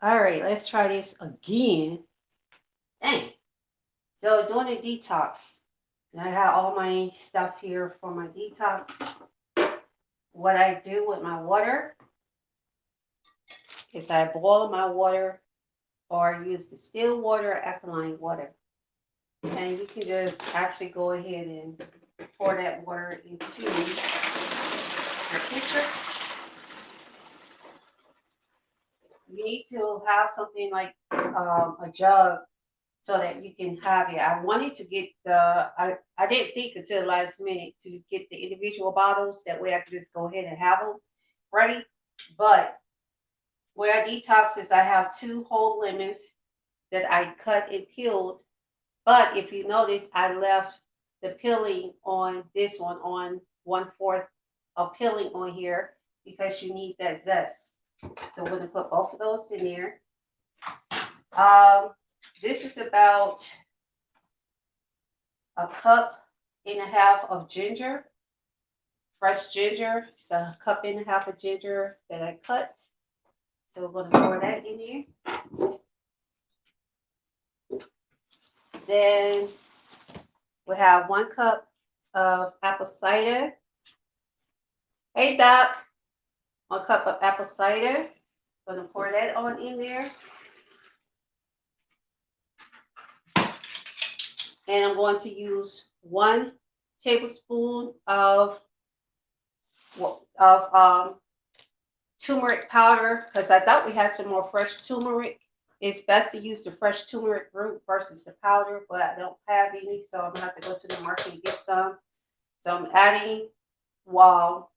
All right, let's try this again. Dang. So doing a detox. And I have all my stuff here for my detox. What I do with my water is I boil my water or use the still water or alkaline water. And you can just actually go ahead and pour that water into your pitcher. You need to have something like a jug so that you can have it. I wanted to get I didn't think until the last minute to get the individual bottles. That way I could just go ahead and have them ready. But where I detox is I have two whole lemons that I cut and peeled. But if you notice, I left the peeling on this one on 1/4 of peeling on here because you need that zest. So we're gonna put both of those in there. Um, this is about a cup and a half of ginger, fresh ginger. It's a cup and a half of ginger that I cut. So we're gonna pour that in here. Then we have 1 cup of apple cider. Hey Doc, 1 cup of apple cider. Gonna pour that on in there. And I'm going to use 1 tablespoon of turmeric powder because I thought we had some more fresh turmeric. It's best to use the fresh turmeric root versus the powder, but I don't have any, so I'm gonna have to go to the market and get some. So I'm adding, well,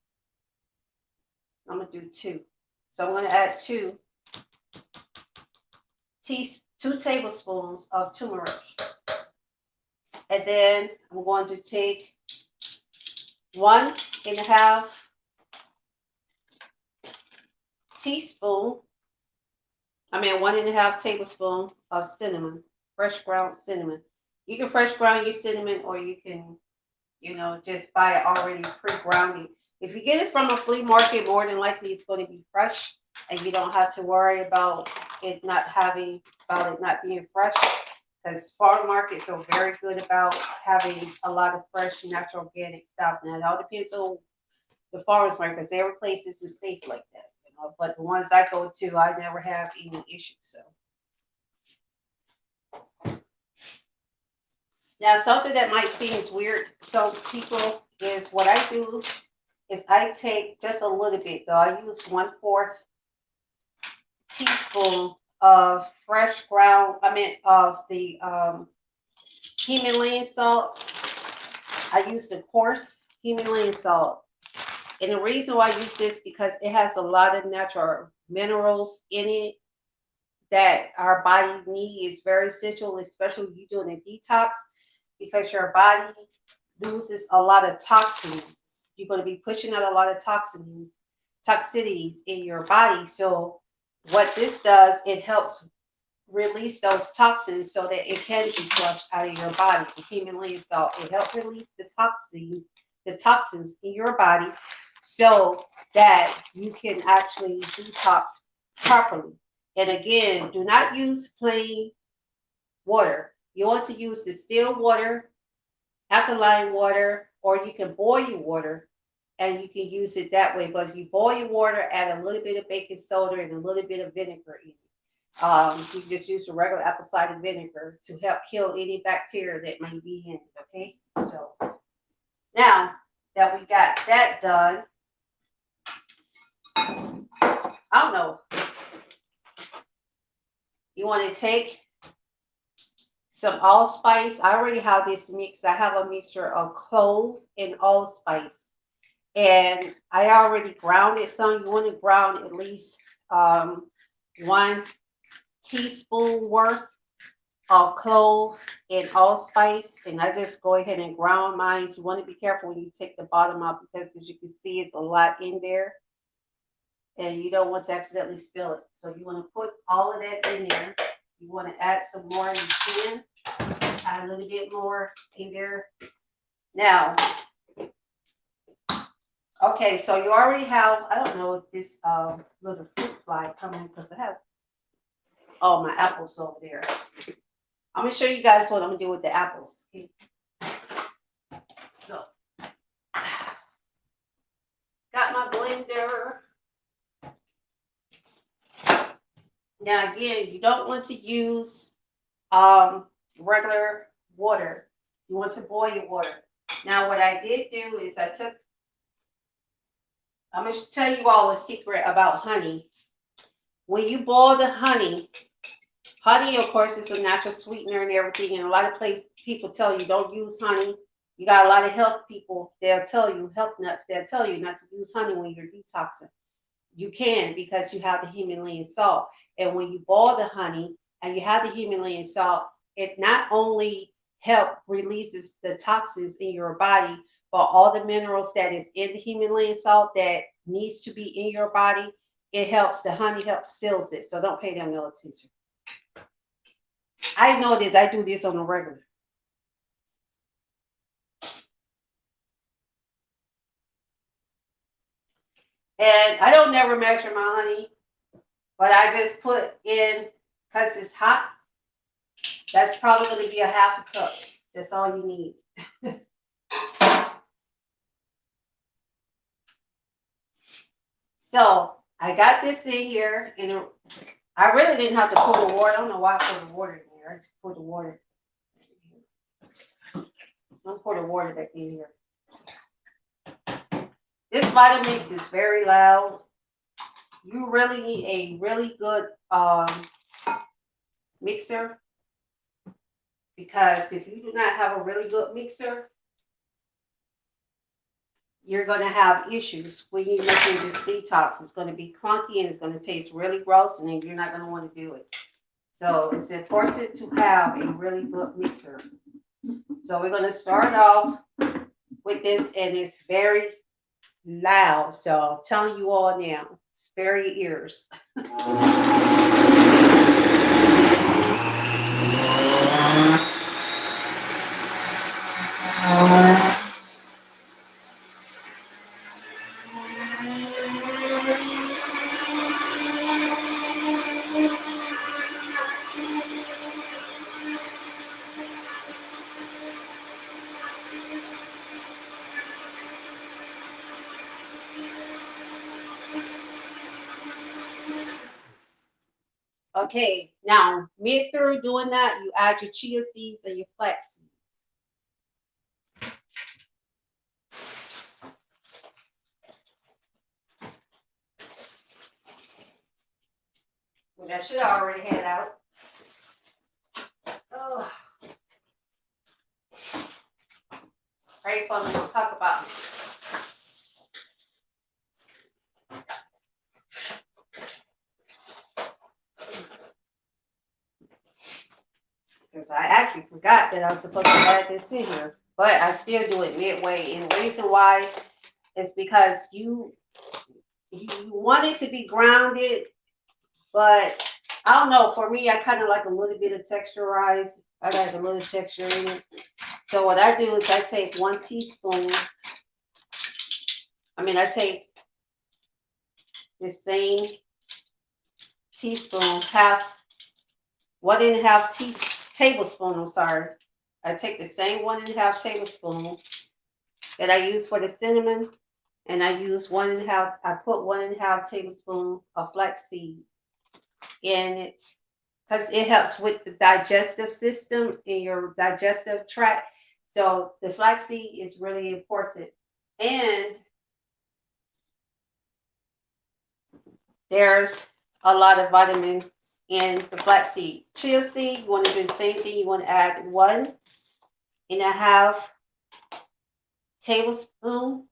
I'm gonna do 2. So I'm gonna add 2 tablespoons of turmeric, and then I'm going to take 1.5 teaspoon, 1.5 tablespoon of cinnamon, fresh ground cinnamon. You can fresh ground your cinnamon or you can, just buy it already pre-grounded. If you get it from a flea market, more than likely it's going to be fresh and you don't have to worry about it not being fresh because farm markets are very good about having a lot of fresh, natural, organic stuff. Now, it all depends on the farmers market because every place isn't safe like that. But the ones I go to, I never have any issues. So now something that might seem weird, some people is what I do is I take just a little bit though. I use 1/4 teaspoon of fresh ground. Of the Himalayan salt. I use the coarse Himalayan salt. And the reason why I use this because it has a lot of natural minerals in it that our body need is very essential, especially if you're doing a detox, because your body loses a lot of toxins. You're going to be pushing out a lot of toxicities in your body. So what this does, it helps release those toxins so that it can be flushed out of your body. The Himalayan salt, it helps release the toxins in your body so that you can actually detox properly. And again, do not use plain water. You want to use distilled water, alkaline water, or you can boil your water and you can use it that way. But if you boil your water, add a little bit of baking soda and a little bit of vinegar in it. You can just use the regular apple cider vinegar to help kill any bacteria that may be in it. Okay, so now that we got that done, I don't know. You want to take some allspice. I already have this mix. I have a mixture of clove and allspice. And I already grounded some. You want to ground at least 1 teaspoon worth of clove and allspice. And I just go ahead and ground mine. You want to be careful when you take the bottom out because as you can see, it's a lot in there. And you don't want to accidentally spill it. So you want to put all of that in there. You want to add some more, you can add a little bit more in there. Now, okay, so you already have, I don't know if this little fruit fly coming because I have Oh, my apples over there. I'm gonna show you guys what I'm gonna do with the apples. Okay? So, got my blender. Now again, you don't want to use regular water. You want to boil your water. Now what I did do is I'm going to tell you all a secret about honey. When you boil the honey, honey of course is a natural sweetener and everything, and a lot of people tell you don't use honey. You got a lot of health people, they'll tell you, health nuts, they'll tell you not to use honey when you're detoxing. You can because you have the Himalayan salt. And when you boil the honey and you have the Himalayan salt, it not only help releases the toxins in your body, but all the minerals that is in the Himalayan salt that needs to be in your body, it helps, the honey helps seals it. So don't pay them no attention. I know this, I do this on a regular. And I don't never measure my honey, but I just put in, because it's hot, that's probably going to be a half a cup. That's all you need. So I got this in here, and I really didn't have to pour the water. I don't know why I put the water in there. I just put the water. Don't pour the water back in here. This Vitamix is very loud. You really need a really good mixer, because if you do not have a really good mixer, you're going to have issues when you're making this detox. It's going to be clunky and it's going to taste really gross, and then you're not going to want to do it. So it's important to have a really good mixer. So we're going to start off with this, and it's very loud. So I'm telling you all now, spare your ears. Okay, now mid through doing that, you add your chia seeds and your flax seeds. Which I should have already had out. Oh. Pray for me, we'll talk about it. Because I actually forgot that I was supposed to add this in here, but I still do it midway. And the reason why is because you want it to be grounded, but I don't know. For me, I kind of like a little bit of texturized. I like a little texture in it. So what I do is I take 1 teaspoon. I take the same teaspoon, half, 1.5 tablespoon. I'm sorry. I take the same 1.5 tablespoon that I use for the cinnamon, and I use 1.5. I put 1.5 tablespoon of flaxseed in it because it helps with the digestive system in your digestive tract. So the flaxseed is really important, and there's a lot of vitamins in the flaxseed. Chia seed, you want to do the same thing. You want to add 1.5 tablespoon.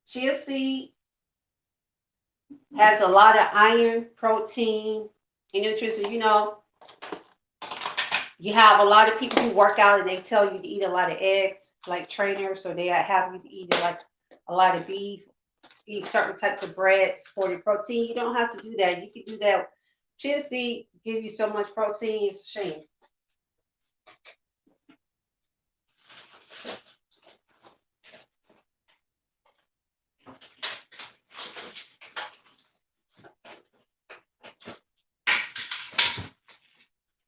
Chia seed has a lot of iron, protein, and nutrients. You have a lot of people who work out and they tell you to eat a lot of eggs, like trainers, so they have you to eat like a lot of beef, eat certain types of breads for the protein. You don't have to do that. You can do that. Chia seed give you so much protein, it's a shame.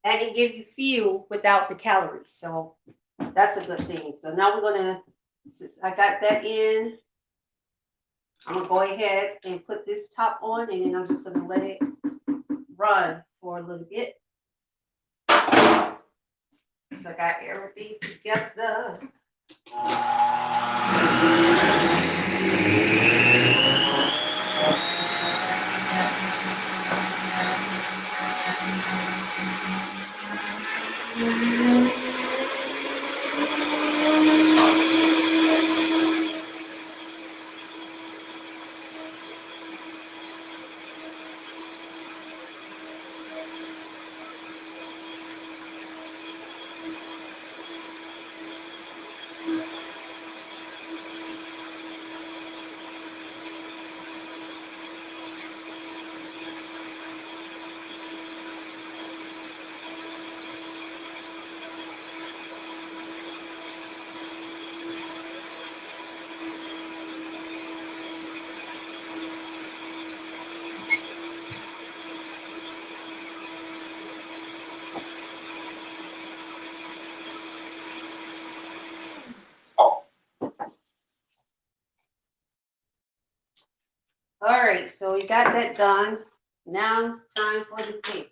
and it gives you fuel without the calories. So that's a good thing. So now we're gonna, since I got that in, I'm gonna go ahead and put this top on, and then I'm just gonna let it run for a little bit. So I got everything together. All right, so we got that done. Now it's time for the taste.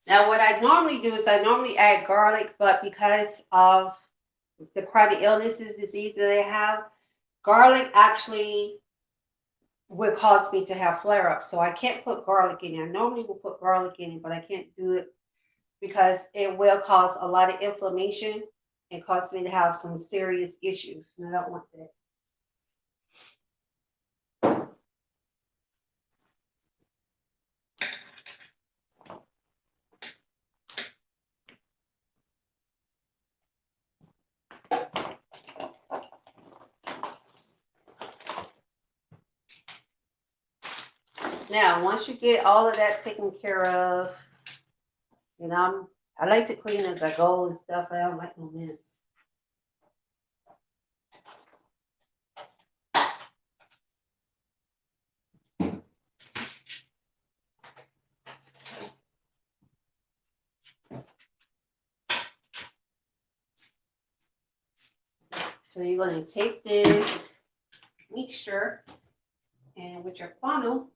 Now, what I normally do is I normally add garlic, but because of the chronic illnesses, disease that I have, garlic actually would cause me to have flare ups. So I can't put garlic in it. I normally will put garlic in it, but I can't do it because it will cause a lot of inflammation and cause me to have some serious issues. And I don't want that. Now, once you get all of that taken care of, and I like to clean as I go and stuff. I don't like no mess. So you're going to take this mixture and with your funnel,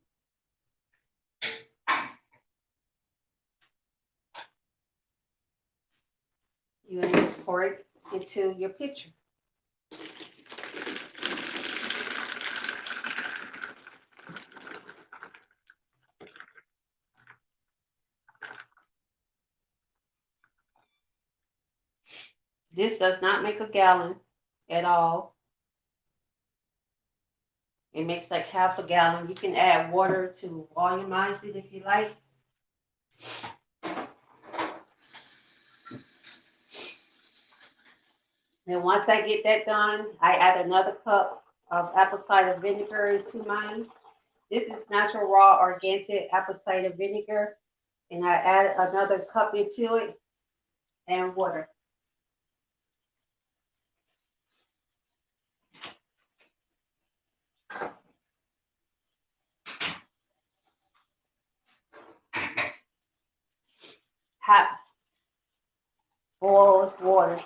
you're going to just pour it into your pitcher. This does not make a gallon at all. It makes like half a gallon. You can add water to volumize it if you like. Then once I get that done, I add another cup of apple cider vinegar into mine. This is natural, raw, organic apple cider vinegar. And I add another cup into it and water. Hot boiled water.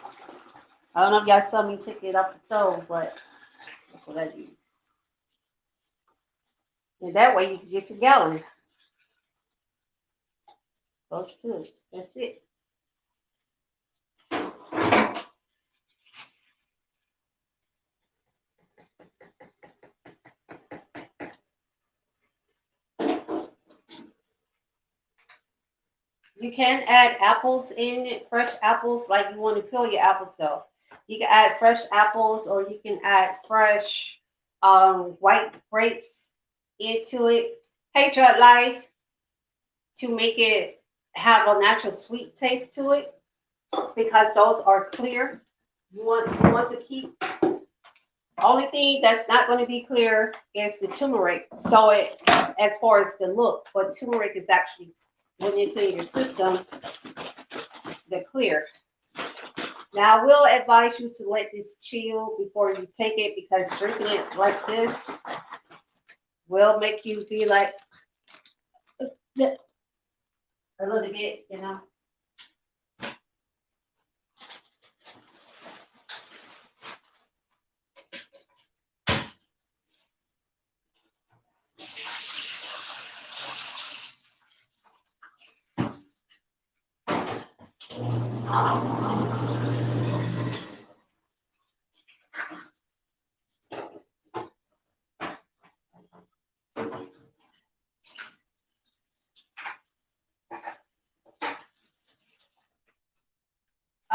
I don't know if y'all saw me take it off the stove, but that's what I use. And that way you can get your gallon. Goes to it. That's it. You can add apples in it, fresh apples, like you want to peel your apples though. You can add fresh apples or you can add fresh white grapes into it. Patriot Life to make it have a natural sweet taste to it because those are clear. You want to keep only thing that's not going to be clear is the turmeric. So it as far as the looks, but turmeric is actually when it's in your system, the clear. Now I will advise you to let this chill before you take it because drinking it like this will make you be like a little bit, you know.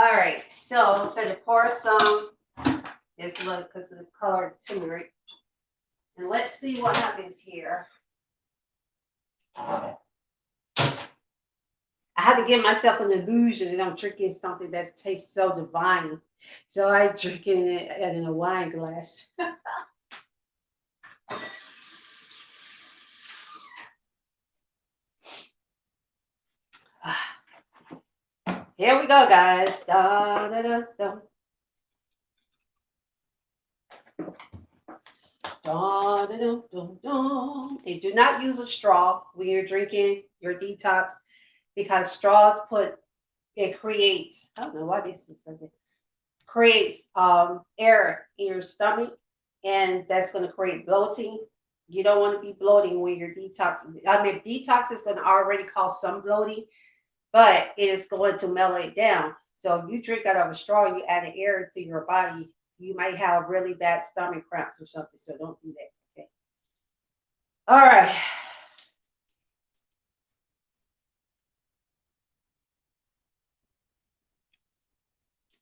All right, so I'm gonna pour some. This look because of the color turmeric, and let's see what happens here. I had to give myself an illusion that I'm drinking something that tastes so divine. So I drink it in a wine glass. Here we go, guys. Da, da, da, da. Da, da, da, da, da. And do not use a straw when you're drinking your detox because straws it creates, I don't know why this is like creates air in your stomach, and that's going to create bloating. You don't want to be bloating when you're detoxing. I mean, detox is going to already cause some bloating, but it is going to mellow it down. So if you drink out of a straw and you add an air to your body, you might have really bad stomach cramps or something. So don't do that. Okay. All right.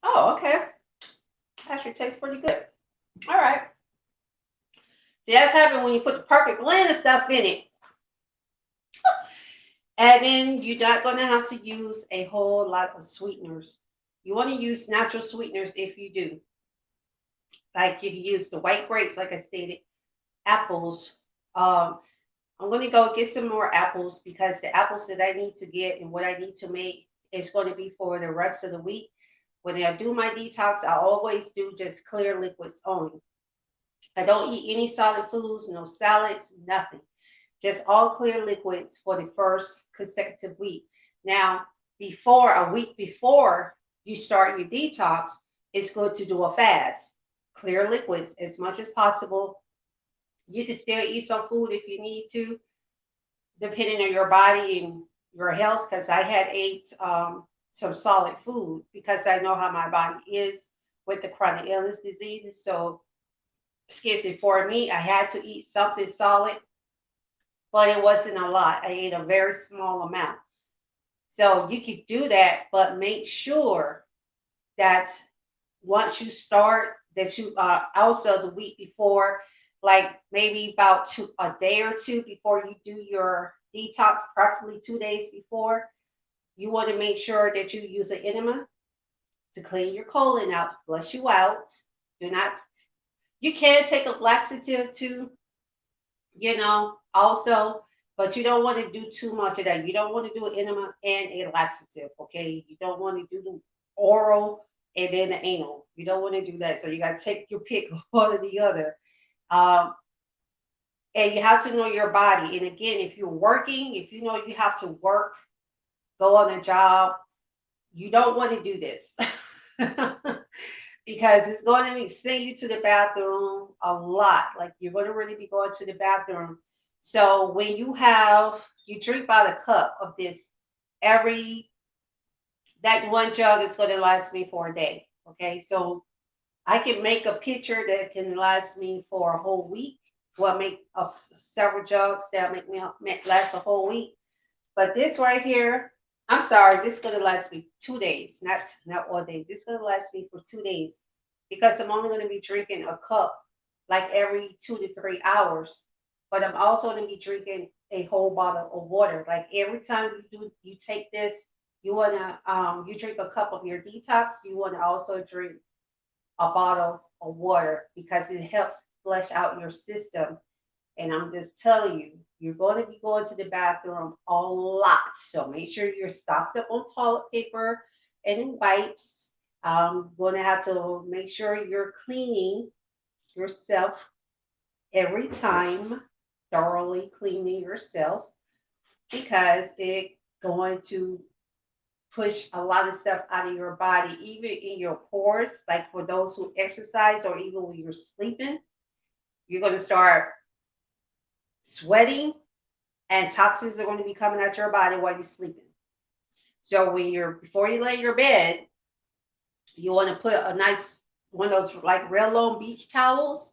Oh, okay. Actually tastes pretty good. All right. See, that's happened when you put the perfect blend of stuff in it. And then you're not going to have to use a whole lot of sweeteners. You want to use natural sweeteners if you do. Like you can use the white grapes, like I stated, apples. Um, I'm going to go get some more apples because the apples that I need to get and what I need to make is going to be for the rest of the week. When I do my detox, I always do just clear liquids only. I don't eat any solid foods, no salads, nothing. Just all clear liquids for the first consecutive week. Now, before a week before you start your detox, it's good to do a fast. Clear liquids as much as possible. You can still eat some food if you need to, depending on your body and your health. Because I had ate some solid food because I know how my body is with the chronic illness diseases. So, excuse me, for me, I had to eat something solid, but it wasn't a lot. I ate a very small amount. So you could do that, but make sure that once you start, that you also the week before, like maybe about a day or two before you do your detox, preferably 2 days before, you want to make sure that you use an enema to clean your colon out, flush you out. Do not. You can take a laxative too, also, but you don't want to do too much of that. You don't want to do an enema and a laxative, okay? You don't want to do the oral and then the anal. You don't want to do that. So you got to take your pick one or the other. Um, and you have to know your body. And again, if you're working, if you know you have to work, go on a job, you don't want to do this. Because it's going to be send you to the bathroom a lot. Like you're going to really be going to the bathroom. So when you drink about a cup of this every, that one jug is going to last me for a day. Okay. So I can make a pitcher that can last me for a whole week. Well, make several jugs that last a whole week. But this right here, I'm sorry, this is gonna last me 2 days, not all day. This is gonna last me for 2 days because I'm only gonna be drinking a cup like every 2 to 3 hours. But I'm also gonna be drinking a whole bottle of water. Like every time you take this, you drink a cup of your detox. You wanna also drink a bottle of water because it helps flush out your system. And I'm just telling you, you're going to be going to the bathroom a lot. So make sure you're stocked up on toilet paper and wipes. Going to have to make sure you're cleaning yourself every time, thoroughly cleaning yourself because it's going to push a lot of stuff out of your body, even in your pores. Like for those who exercise or even when you're sleeping, you're going to start sweating and toxins are going to be coming out your body while you're sleeping. So when you're before you lay in your bed, you want to put a nice one of those like real long beach towels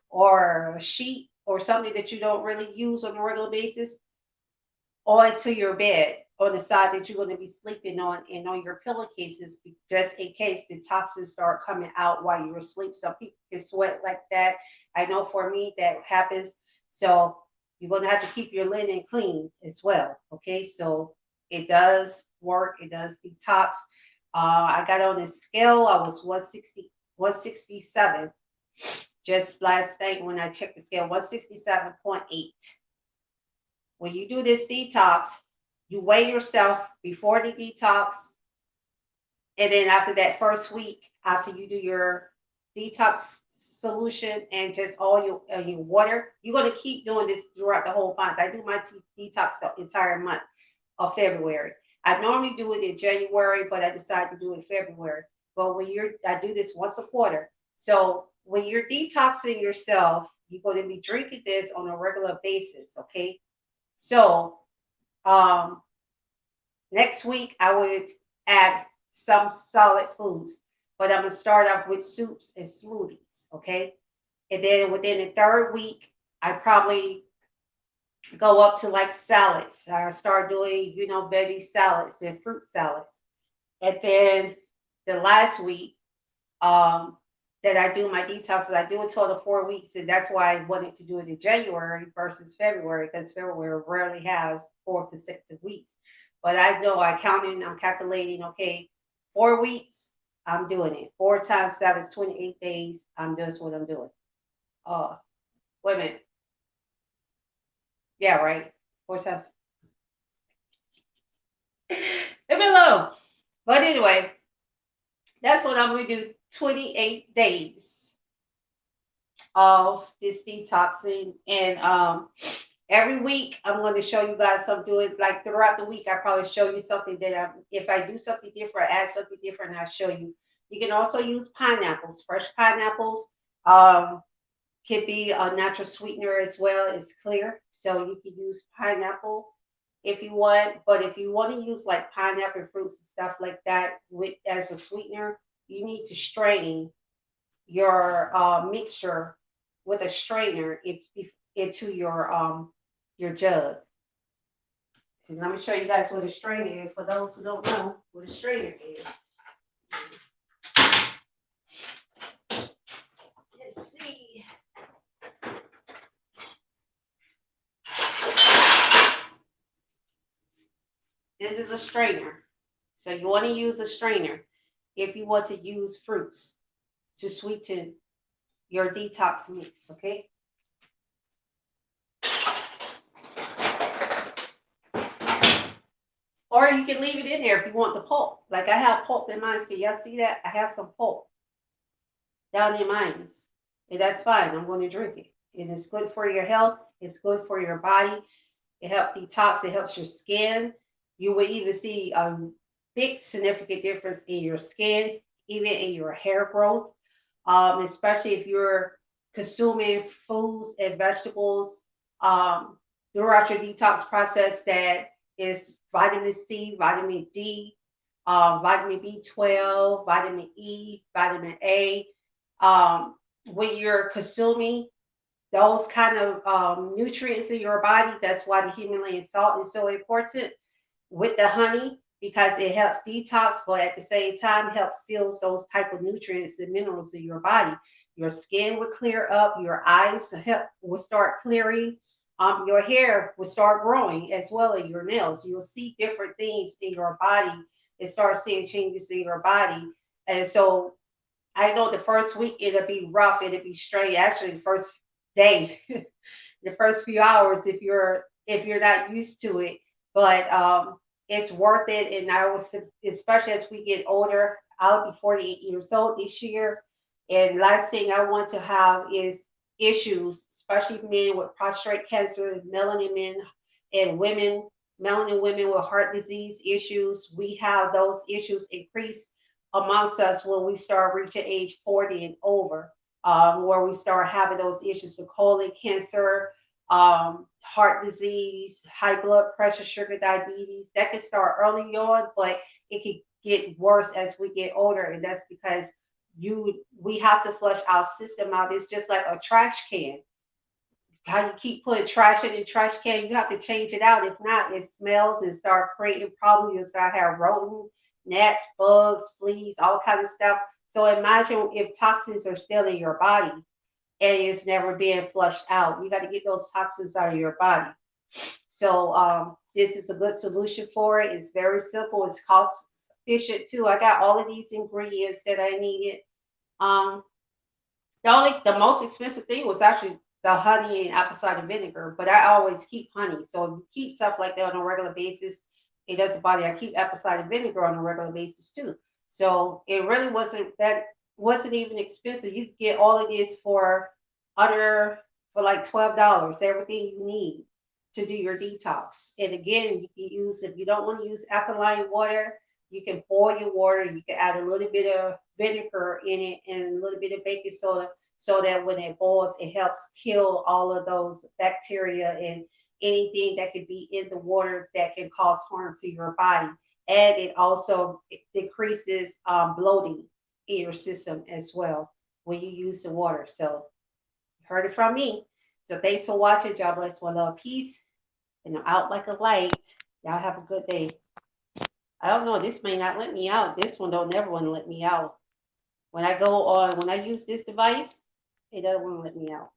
or a sheet or something that you don't really use on a regular basis onto your bed on the side that you're going to be sleeping on and on your pillowcases just in case the toxins start coming out while you're asleep. Some people can sweat like that. I know for me that happens. So you're going to have to keep your linen clean as well. Okay, so it does work. It does detox. I got on a scale. I was 160, 167 just last night when I checked the scale, 167.8. When you do this detox, you weigh yourself before the detox, and then after that first week, after you do your detox solution and just all your water, you're going to keep doing this throughout the whole month. I do my detox the entire month of February. I normally do it in January, but I decided to do it in February. But I do this once a quarter. So when you're detoxing yourself, you're going to be drinking this on a regular basis, okay? So um, next week I would add some solid foods, but I'm gonna start off with soups and smoothies, okay? And then within the third week, I probably go up to like salads. I start doing, veggie salads and fruit salads. And then the last week, um, that I do my detoxes, I do a total of 4 weeks, and that's why I wanted to do it in January versus February, because February rarely has 4 consecutive weeks. But I know I'm calculating, okay, 4 weeks, I'm doing it. 4 times 7 is 28 days. That's what I'm doing. Uh, wait a minute. Yeah, right. 4 times. Leave me alone. But anyway, that's what I'm going to do 28 days of this detoxing. And every week I'm going to show you guys something. Do it like throughout the week. I probably show you something if I do something different, add something different, I'll show you. You can also use pineapples, fresh pineapples. Um, could be a natural sweetener as well. It's clear, so you can use pineapple if you want. But if you want to use like pineapple fruits and stuff like that with as a sweetener, you need to strain your mixture with a strainer into your jug. And let me show you guys what a strainer is for those who don't know what a strainer is. Let's see. This is a strainer. So you want to use a strainer if you want to use fruits to sweeten your detox mix, okay? Or you can leave it in there if you want the pulp. Like I have pulp in mine. Can y'all see that? I have some pulp down in mine. And that's fine. I'm going to drink it. It is good for your health. It's good for your body. It helps detox. It helps your skin. You will even see a big significant difference in your skin, even in your hair growth, especially if you're consuming foods and vegetables throughout your detox process that is vitamin C, vitamin D, vitamin B12, vitamin E, vitamin A. When you're consuming those kind of nutrients in your body, that's why the Himalayan salt is so important with the honey because it helps detox, but at the same time helps seals those type of nutrients and minerals in your body. Your skin will clear up, your eyes will start clearing, your hair will start growing as well as your nails. You'll see different things in your body and start seeing changes in your body. And so I know the first week it'll be rough, it'll be strange. Actually, the first day, the first few hours, if you're not used to it, but it's worth it. And I was, especially as we get older, I'll be 48 years old this year, and last thing I want to have is issues, especially men with prostate cancer, melanin men, and women melanin women with heart disease issues, we have those issues increase amongst us when we start reaching age 40 and over, where we start having those issues with colon cancer, heart disease, high blood pressure, sugar, diabetes. That can start early on, but it can get worse as we get older, and that's because we have to flush our system out. It's just like a trash can. How you keep putting trash in the trash can, you have to change it out. If not, it smells and start creating problems. You'll start having rodent, gnats, bugs, fleas, all kind of stuff. So imagine if toxins are still in your body and it's never being flushed out. You got to get those toxins out of your body. So this is a good solution for it. It's very simple. It's cost efficient too. I got all of these ingredients that I needed. Um, the most expensive thing was actually the honey and apple cider vinegar, but I always keep honey. So if you keep stuff like that on a regular basis, it doesn't bother you. I keep apple cider vinegar on a regular basis too. So it really wasn't even expensive. You could get all of this under for like $12, everything you need to do your detox. And again, you can use, if you don't want to use alkaline water, you can boil your water. You can add a little bit of vinegar in it and a little bit of baking soda so that when it boils, it helps kill all of those bacteria and anything that could be in the water that can cause harm to your body. And it also decreases bloating in your system as well when you use the water. So, you heard it from me. So, thanks for watching. God bless, one love, peace, and I'm out like a light. Y'all have a good day. I don't know. This may not let me out. This one don't never want to let me out. When I use this device, it doesn't want to let me out.